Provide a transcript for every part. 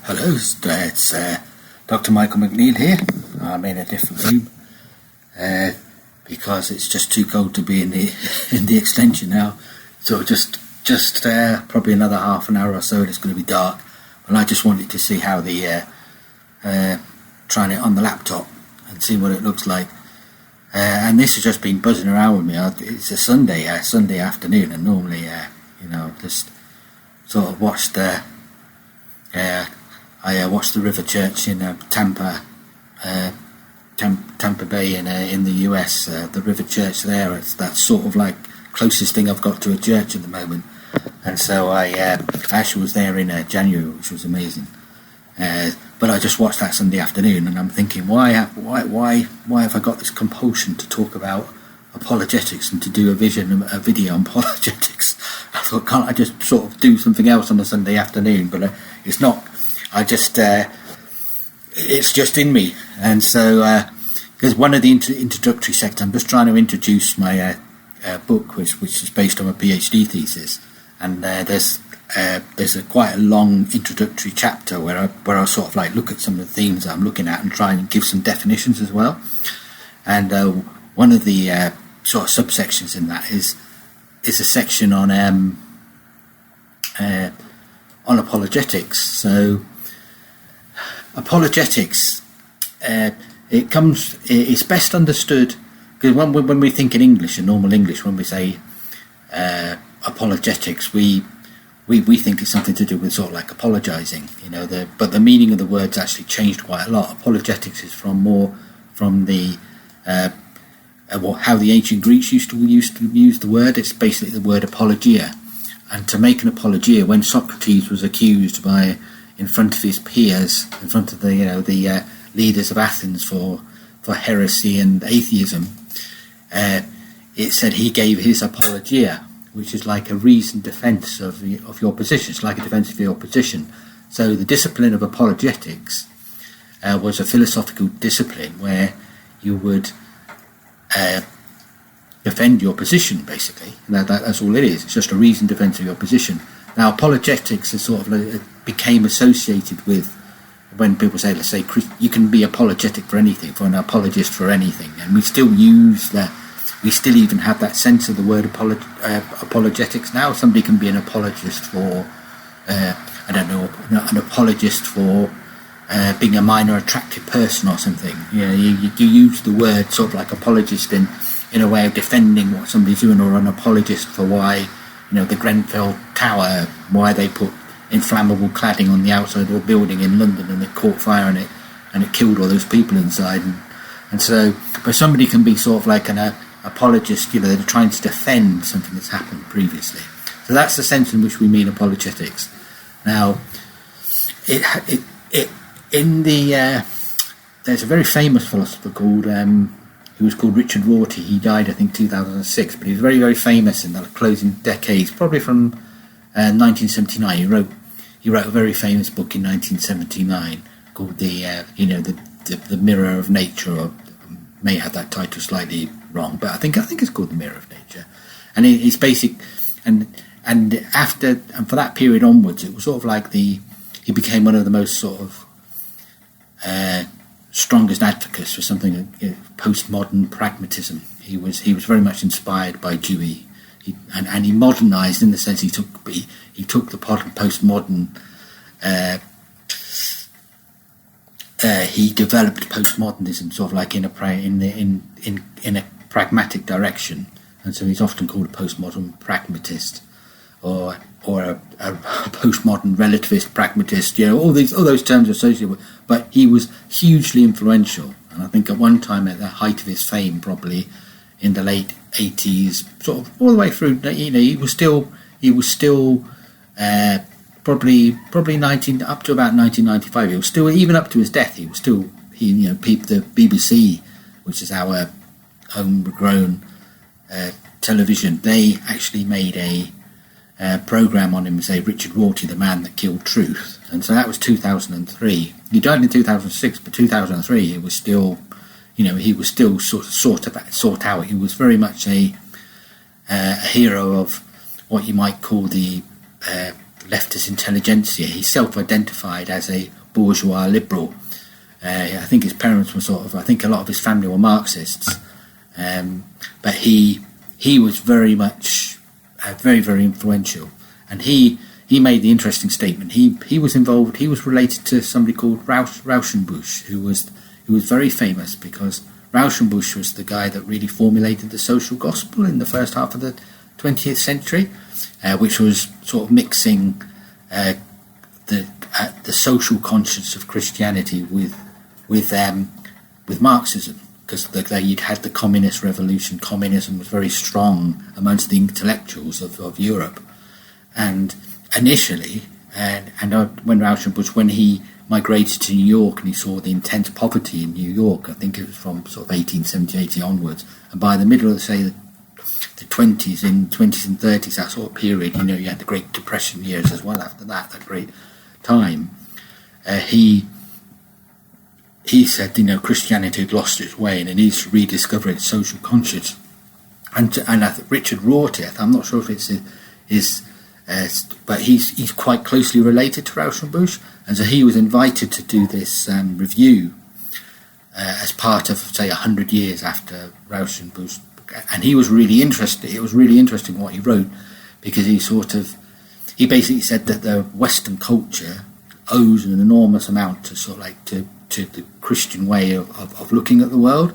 Hello, it's Dr. Michael McNeil here. I'm in a different room because it's just too cold to be in the extension now. So just probably another half an hour or so, and it's going to be dark. And I just wanted to see how the trying it on the laptop and see what it looks like. And this has just been buzzing around with me. It's a Sunday afternoon, and normally just sort of watched I watched the River Church in Tampa Bay in the US. The River Church there, that's sort of like closest thing I've got to a church at the moment. And so I actually was there in January, which was amazing. But I just watched that Sunday afternoon, and I'm thinking, why have I got this compulsion to talk about apologetics and to do a video on apologetics? I thought, can't I just sort of do something else on a Sunday afternoon? But it's not. It's just in me. And so, because one of the introductory sections, I'm just trying to introduce my book, which is based on a PhD thesis, and there's quite a long introductory chapter where I sort of like look at some of the themes I'm looking at and try and give some definitions as well. And one of the sort of subsections in that is a section on apologetics. So apologetics, it's best understood because when we think in English, in normal English, when we say apologetics, we think it's something to do with sort of like apologizing, but the meaning of the words actually changed quite a lot. Apologetics is from the how the ancient Greeks used to use the word. It's basically the word apologia, and to make an apologia, when Socrates was accused in front of his peers, in front of the leaders of Athens for heresy and atheism, it said he gave his apologia, which is like a reasoned defence of your position. It's like a defence of your position. So the discipline of apologetics was a philosophical discipline where you would defend your position, basically. That's all it is. It's just a reasoned defence of your position. Now, apologetics is sort of became associated with when people say, let's say, you can be apologetic for anything, for an apologist for anything, and we still use that. We still even have that sense of the word apologetics now. Somebody can be an apologist for, an apologist for being a minor attractive person or something. You use the word sort of like apologist in a way of defending what somebody's doing, or an apologist for why, the Grenfell Tower, why they put inflammable cladding on the outside of a building in London and it caught fire and it killed all those people inside. And so, but somebody can be sort of like an apologist, they're trying to defend something that's happened previously. So that's the sense in which we mean apologetics. Now, there's a very famous philosopher called he was called Richard Rorty. He died, I think, 2006, but he was very, very famous in the closing decades, probably from 1979. He wrote a very famous book in 1979 called the Mirror of Nature, or may have that title slightly wrong, but I think it's called The Mirror of Nature. And it's basic, and for that period onwards, it was sort of like he became one of the most sort of strongest advocates for something postmodern pragmatism. He was very much inspired by Dewey, and he modernised in the sense he took the postmodern. He developed postmodernism sort of like in a pragmatic direction, and so he's often called a postmodern pragmatist, or a postmodern relativist pragmatist. All those terms are associated with. But he was hugely influential, and I think at one time, at the height of his fame, probably in the late 80s, sort of all the way through, he was still probably 19 up to about 1995. He was still, even up to his death, the BBC, which is our homegrown television, they actually made a program on him, say Richard Rorty, the man that killed truth, and so that was 2003. He died in 2006, but 2003 he was still sort out. He was very much a hero of what you might call the leftist intelligentsia. He self-identified as a bourgeois liberal. I think his parents were I think a lot of his family were Marxists, but he was very much very, very influential, and he made the interesting statement. He was involved. He was related to somebody called Rauschenbusch, who was very famous because Rauschenbusch was the guy that really formulated the social gospel in the first half of the 20th century, which was sort of mixing the social conscience of Christianity with Marxism, because you'd had the communist revolution. Communism was very strong amongst the intellectuals of Europe, and initially, when Rauschenbusch, when he migrated to New York and he saw the intense poverty in New York, I think it was from sort of 1870, 80 onwards, and by the middle of, say, the 20s and 30s, that sort of period, you had the Great Depression years as well after that great time, he said, Christianity had lost its way and it needs to rediscover its social conscience. And I think Richard Rorty, I'm not sure if it's his but he's quite closely related to Rauschenbusch, and so he was invited to do this review as part of, say, 100 years after Rauschenbusch, and he was really interested. It was really interesting what he wrote, because he basically said that the Western culture owes an enormous amount to to the Christian way of looking at the world,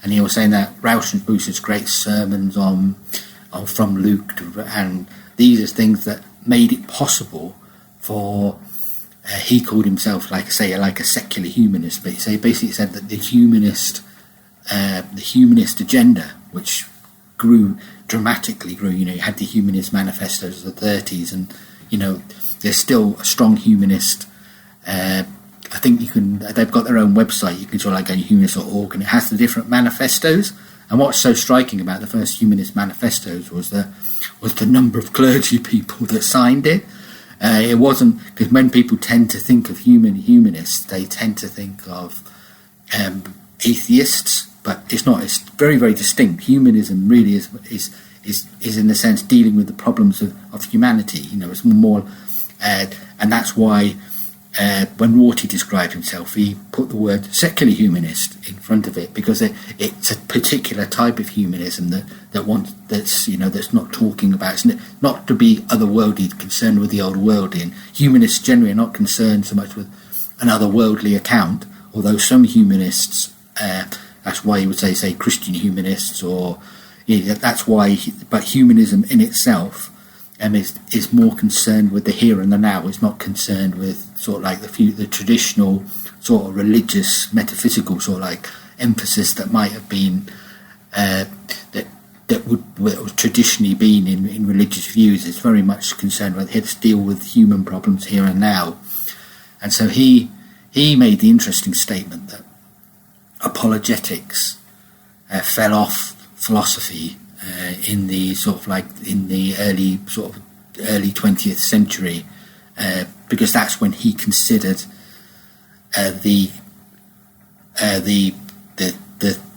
and he was saying that Rauschenbusch's great sermons from Luke and these are things that made it possible for, he called himself like a secular humanist, but he basically said that the humanist agenda, which dramatically grew, you had the humanist manifestos of the 30s, and, there's still a strong humanist, I think they've got their own website, you can go humanist.org, and it has the different manifestos. And what's so striking about the first humanist manifestos was the number of clergy people that signed it. It wasn't, because when people tend to think of humanists, they tend to think of atheists, but it's not. It's very, very distinct. Humanism really is in a sense dealing with the problems of humanity. It's more, and that's why. When Rorty described himself, he put the word secular humanist in front of it, because it's a particular type of humanism that's not talking about, it's not to be otherworldly, concerned with the old worldly, and humanists generally are not concerned so much with an otherworldly account, although some humanists, that's why you would say Christian humanists, or that's why, but humanism in itself is more concerned with the here and the now. It's not concerned with the traditional sort of religious, metaphysical emphasis that might have been that would traditionally been in religious views. It's very much concerned with here to deal with human problems here and now. And so he made the interesting statement that apologetics fell off philosophy in the early 20th century, because that's when he considered the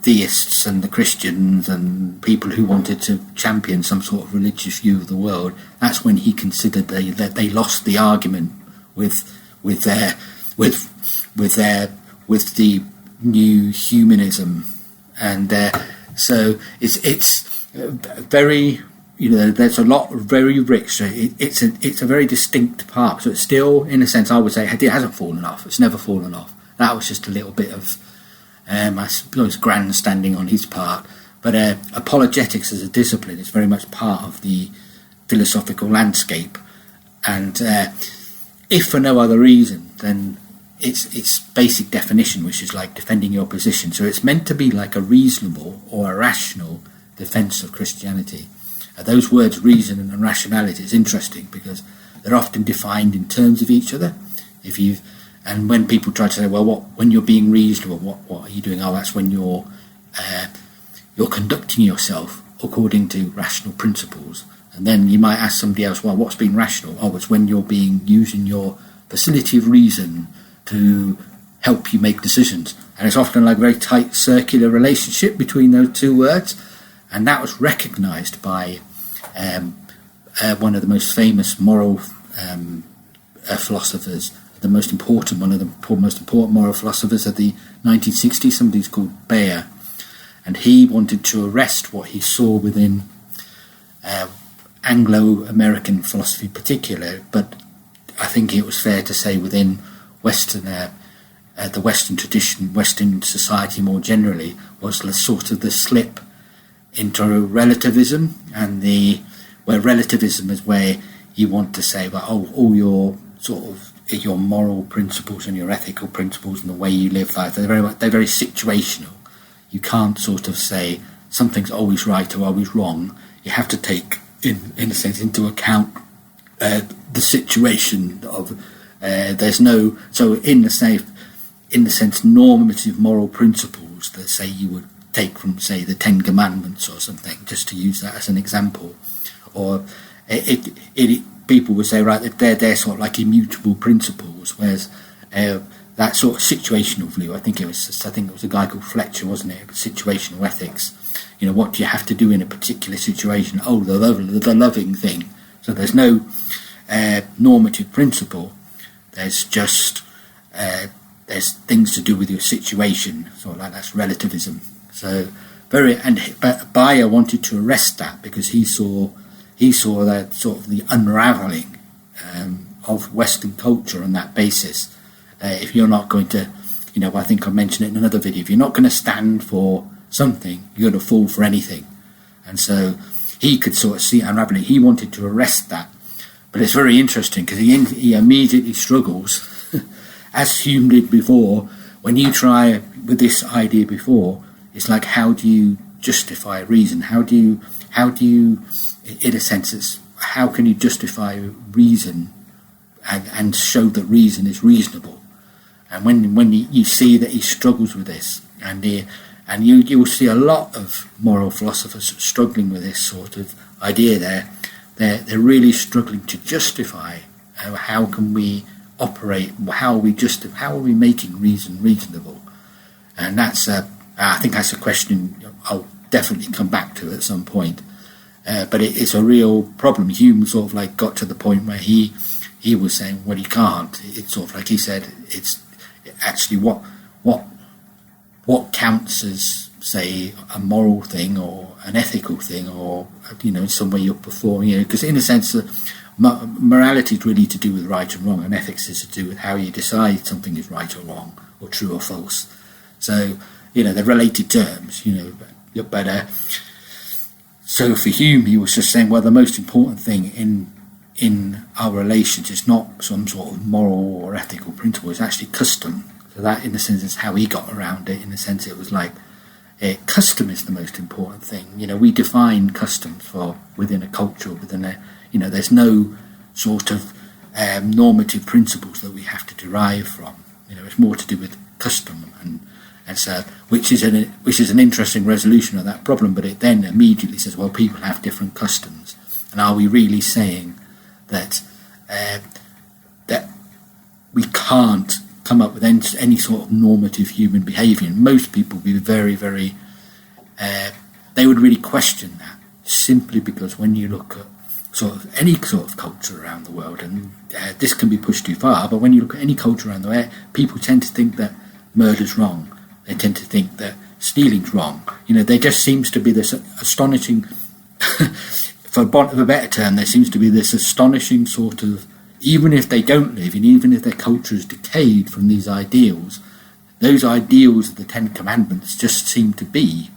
theists and the Christians and people who wanted to champion some sort of religious view of the world. That's when he considered that they lost the argument with the new humanism, and so it's very, there's a lot very rich. So it's a very distinct part. So it's still, in a sense, I would say it hasn't fallen off. It's never fallen off. That was just a little bit of, I suppose, grandstanding on his part. But apologetics as a discipline is very much part of the philosophical landscape. And if for no other reason, then its basic definition, which is like defending your position. So it's meant to be like a reasonable or a rational defense of Christianity. Those words, reason and rationality, is interesting because they're often defined in terms of each other. And when people try to say, well, when you're being reasonable, what are you doing? Oh, that's when you're conducting yourself according to rational principles. And then you might ask somebody else, well, what's being rational? Oh, it's when you're using your facility of reason to help you make decisions. And it's often like a very tight circular relationship between those two words. And that was recognised by one of the most famous moral philosophers, one of the most important moral philosophers of the 1960s, somebody called Bayer, and he wanted to arrest what he saw within Anglo-American philosophy in particular, but I think it was fair to say within Western, the Western tradition, Western society more generally, was the sort of the slip into relativism, and where relativism is where you want to say, well, all your sort of your moral principles and your ethical principles and the way you live life, they're very situational. You can't sort of say something's always right or always wrong. You have to take, in a sense, into account the situation of there's no, so in the sense normative moral principles that say you would take from, say, the Ten Commandments or something, just to use that as an example, or people would say, right, they're sort of like immutable principles, whereas that sort of situational view, I think it was a guy called Fletcher, wasn't it? Situational ethics. You know, what do you have to do in a particular situation? Oh, the loving thing. So there's no normative principle. There's just there's things to do with your situation. So like that's relativism. So but Bayer wanted to arrest that because he saw that sort of the unravelling of Western culture on that basis. If you're not going to, I think I mentioned it in another video, if you're not going to stand for something, you're going to fall for anything. And so he could sort of see it unravelling. He wanted to arrest that. But it's very interesting because he immediately struggles, as Hume did before. When you try with this idea before, it's like, how do you justify reason? How do you, in a sense, how can you justify reason and show that reason is reasonable? And when you see that he struggles with this, and you will see a lot of moral philosophers struggling with this sort of idea. They're really struggling to justify how can we operate, how are we making reason reasonable? And that's I think that's a question I'll definitely come back to at some point. But it's a real problem. Hume sort of like got to the point where he was saying, well, he can't. It's sort of like he said, it's actually what counts as, say, a moral thing or an ethical thing, or in some way you're performing. Because in a sense, morality is really to do with right and wrong, and ethics is to do with how you decide something is right or wrong, or true or false. So they're related terms. But so for Hume, he was just saying, well, the most important thing in our relations is not some sort of moral or ethical principle, it's actually custom. So that, in a sense, is how he got around it. In a sense, it was like custom is the most important thing. We define customs for within a culture, there's no sort of normative principles that we have to derive from. It's more to do with custom, and so which is an interesting resolution of that problem. But it then immediately says, well, people have different customs, and are we really saying that that we can't come up with any sort of normative human behaviour? And most people would be very, very they would really question that, simply because when you look at sort of any sort of culture around the world, and this can be pushed too far, but when you look at any culture around the world, people tend to think that murder's wrong. They tend to think that stealing's wrong. There just seems to be this astonishing for want of a better term, there seems to be this astonishing sort of, even if they don't live, and even if their culture is decayed from these ideals, those ideals of the Ten Commandments just seem to be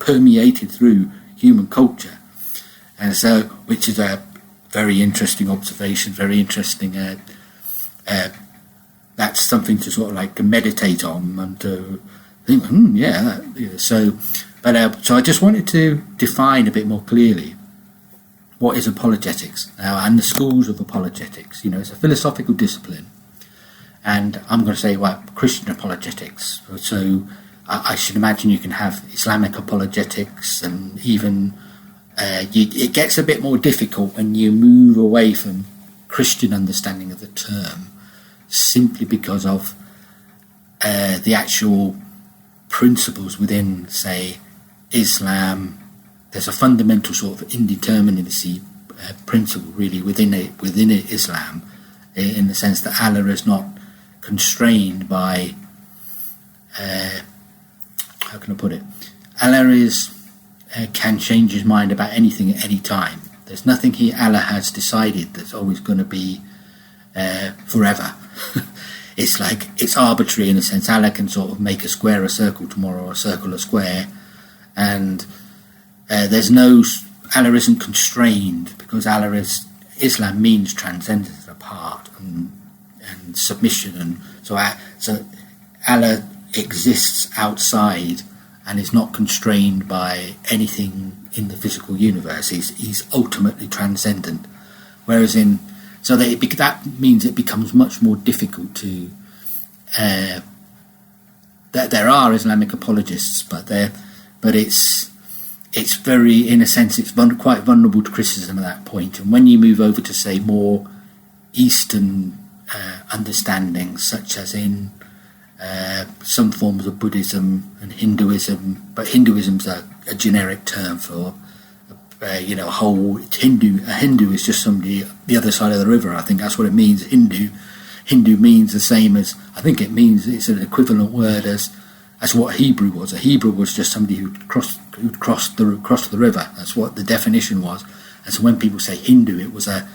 permeated through human culture. And so, which is a very interesting observation, very interesting, that's something to sort of like to meditate on and to think, so I just wanted to define a bit more clearly what is apologetics now, and the schools of apologetics. It's a philosophical discipline, and I'm going to say, Christian apologetics. So I should imagine you can have Islamic apologetics, and even it gets a bit more difficult when you move away from Christian understanding of the term, simply because of the actual principles within, say, Islam. There's a fundamental sort of indeterminacy principle really within Islam. in the sense that Allah is not constrained by, how can I put it? Allah can change his mind about anything at any time. There's nothing Allah has decided that's always going to be forever. It's arbitrary in a sense. Allah can sort of make a square a circle tomorrow, or a circle a square, and Allah isn't constrained, because Islam means transcendence, apart and submission, and so Allah exists outside and is not constrained by anything in the physical universe. He's ultimately transcendent. Whereas that means it becomes much more difficult to. That there are Islamic apologists, but it's very, in a sense, it's quite vulnerable to criticism at that point. And when you move over to, say, more Eastern understandings, such as in some forms of Buddhism and Hinduism, but Hinduism's a generic term for a Hindu is just somebody the other side of the river. I think that's what it means. Hindu means the same as, I think it's an equivalent word as what Hebrew was. A Hebrew was just somebody who'd crossed the river. That's what the definition was. And so when people say Hindu, it was a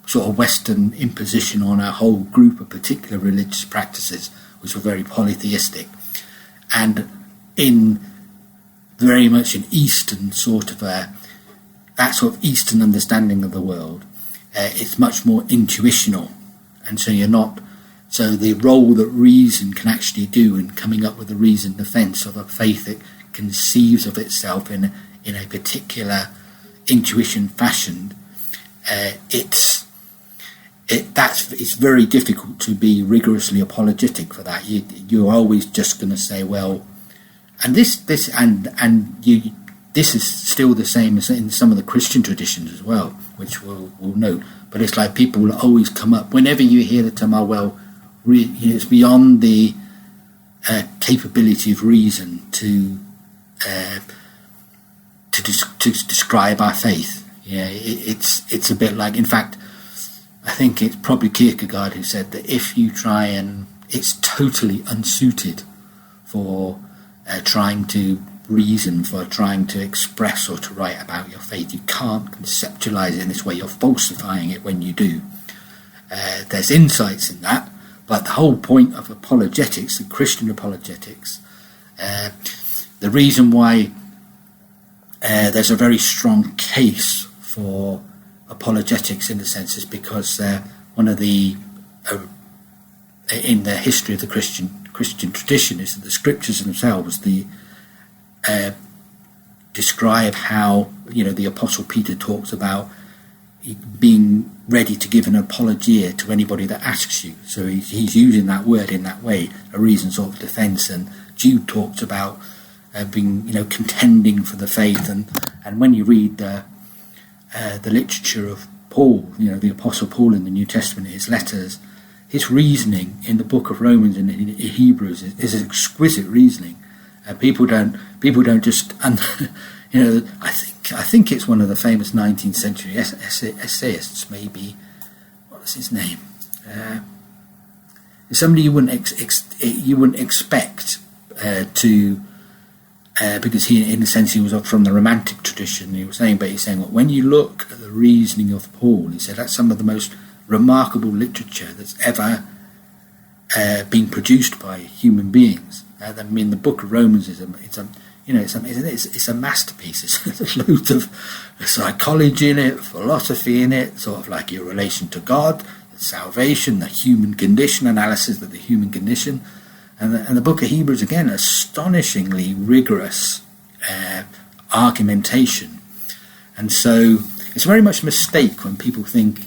sort of Western imposition on a whole group of particular religious practices, which were very polytheistic. And in very much an Eastern sort of that sort of Eastern understanding of the world, it's much more intuitional. And so so the role that reason can actually do in coming up with a reasoned defence of a faith that conceives of itself in a particular intuition fashion, it's very difficult to be rigorously apologetic for that. You're always just going to say, well, and this is still the same as in some of the Christian traditions as well, which we'll note. But it's like people will always come up whenever you hear the term, it's beyond the capability of reason to describe our faith. Yeah, it's a bit like, in fact, I think it's probably Kierkegaard who said that if you try and it's totally unsuited for trying to reason, for trying to express or to write about your faith. You can't conceptualize it in this way. You're falsifying it when you do. There's insights in that, but the whole point of apologetics, the Christian apologetics, the reason why there's a very strong case for apologetics in a sense is because one of the in the history of the Christian tradition is that the scriptures themselves describe how the Apostle Peter talks about being ready to give an apologia to anybody that asks you. So he's using that word in that way, a reason sort of defence. And Jude talks about being contending for the faith. And when you read the literature of Paul, the Apostle Paul in the New Testament, his letters, his reasoning in the book of Romans and in Hebrews is exquisite reasoning. People don't just, I think it's one of the famous 19th century essayists, maybe, what was his name? Somebody you wouldn't expect to, because he, in a sense, he was from the Romantic tradition. He's saying, well, when you look at the reasoning of Paul, he said that's some of the most remarkable literature that's ever been produced by human beings. I mean, the Book of Romans is a masterpiece. There's loads of psychology in it, philosophy in it, sort of like your relation to God, salvation, the human condition, analysis of the human condition, and the Book of Hebrews again, astonishingly rigorous argumentation. And so it's very much a mistake when people think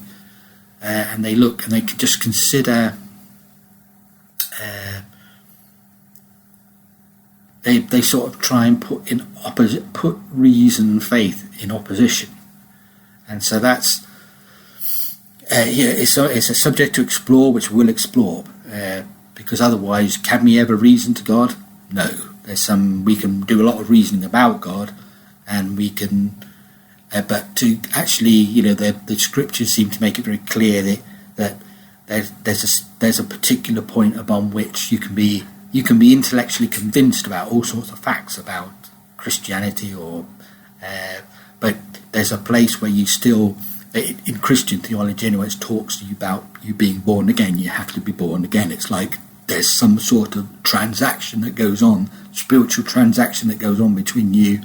and they look and they could just consider. They sort of try and put reason and faith in opposition, and so that's it's a subject to explore, which we'll explore, because otherwise, can we ever reason to God? No. We can do a lot of reasoning about God, and we can, but to actually, the scriptures seem to make it very clear that there's a particular point upon which you can be intellectually convinced about all sorts of facts about Christianity, but there's a place where you still, in Christian theology anyway, it talks to you about you being born again. You have to be born again. It's like there's some sort of transaction that goes on, spiritual transaction that goes on between you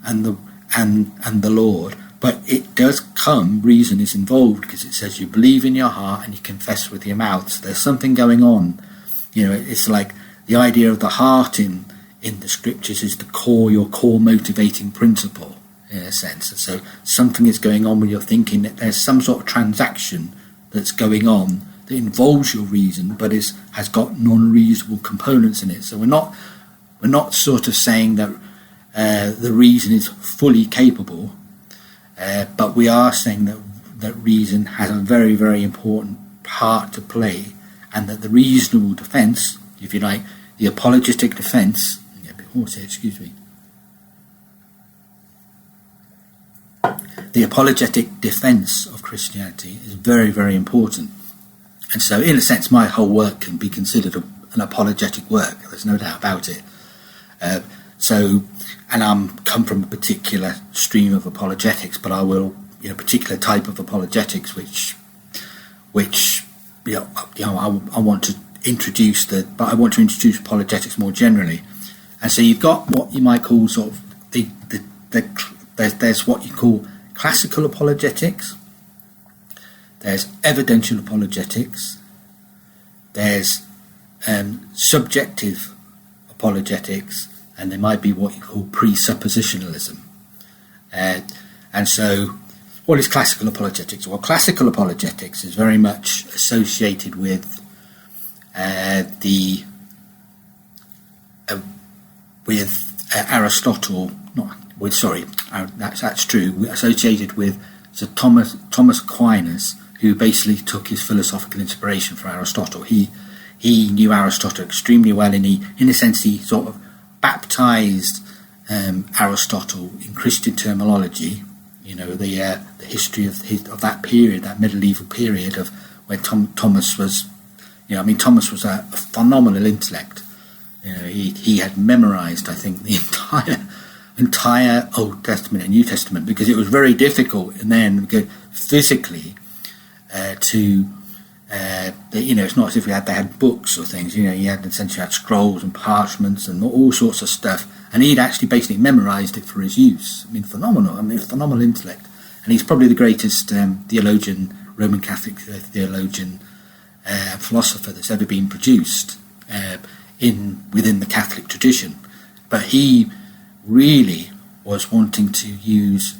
and the Lord. But it does come, reason is involved, because it says you believe in your heart and you confess with your mouth. So there's something going on. It's like the idea of the heart in the scriptures is your core motivating principle, in a sense. And so something is going on when you're thinking, that there's some sort of transaction that's going on that involves your reason, but has got non-reasonable components in it. So we're not sort of saying that the reason is fully capable, but we are saying that reason has a very, very important part to play, and that the reasonable defence, if you like, the apologetic defence, a bit hoarse here, excuse me. The apologetic defence of Christianity is very, very important. And so, in a sense, my whole work can be considered an apologetic work. There's no doubt about it. And I'm come from a particular stream of apologetics, but I will, particular type of apologetics, which I want to introduce but I want to introduce apologetics more generally. And so you've got what you might call sort of there's what you call classical apologetics. There's evidential apologetics. There's subjective apologetics, and there might be what you call presuppositionalism. And so, what is classical apologetics? Well, classical apologetics is very much associated with Aristotle. That's true. Associated with Sir Thomas Aquinas, who basically took his philosophical inspiration from Aristotle. He knew Aristotle extremely well, and in a sense, he sort of baptized Aristotle in Christian terminology. The history of that period, that medieval period of where Thomas was. Thomas was a phenomenal intellect. He had memorized, I think, the entire Old Testament and New Testament, because it was very difficult, and then physically it's not as if they had books or things. You had essentially had scrolls and parchments and all sorts of stuff, and he'd actually basically memorized it for his use. Phenomenal intellect, and he's probably the greatest theologian, Roman Catholic theologian, philosopher that's ever been produced within the Catholic tradition. But he really was wanting to use